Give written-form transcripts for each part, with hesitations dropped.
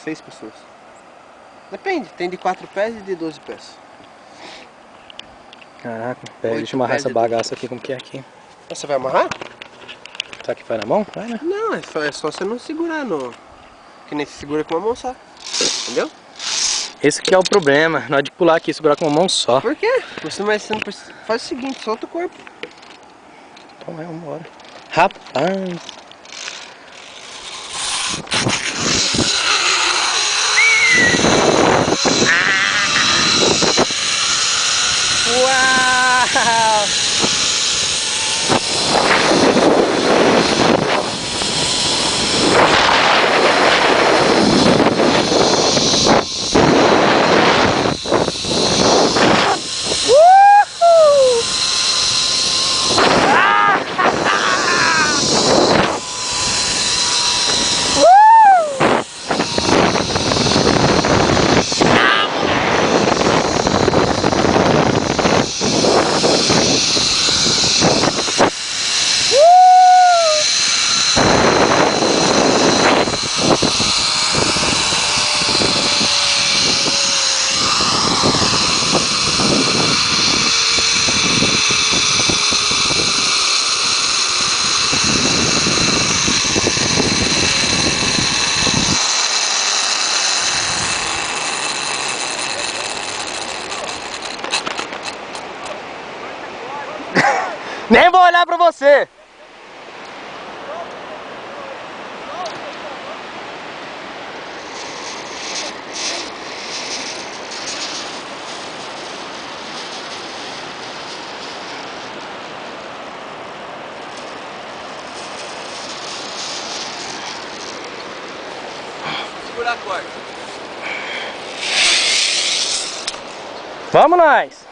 6 pessoas. Depende, tem de 4 pés e de 12 pés. Caraca, pera, deixa eu amarrar essa bagaça aqui, como que é aqui. Você vai amarrar? Será que vai na mão? Vai, né? Não, é só você não segurar no... Que nem se segura com uma mão só. Entendeu? Esse que é o problema, na hora de pular aqui, segurar com uma mão só. Por quê? Você não precisa... Faz o seguinte, solta o corpo. Então é, vambora. Rapaz! Uau! Nem vou olhar pra você! Segura a corda. Vamos nós!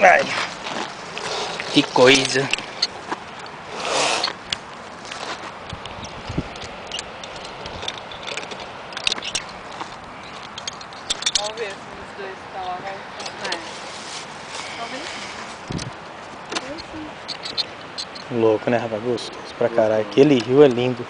Ai, que coisa! Vamos ver se os dois estão lá, vai. Talvez sim. Louco, né, rapaz? Gostoso pra caralho. Aquele rio é lindo.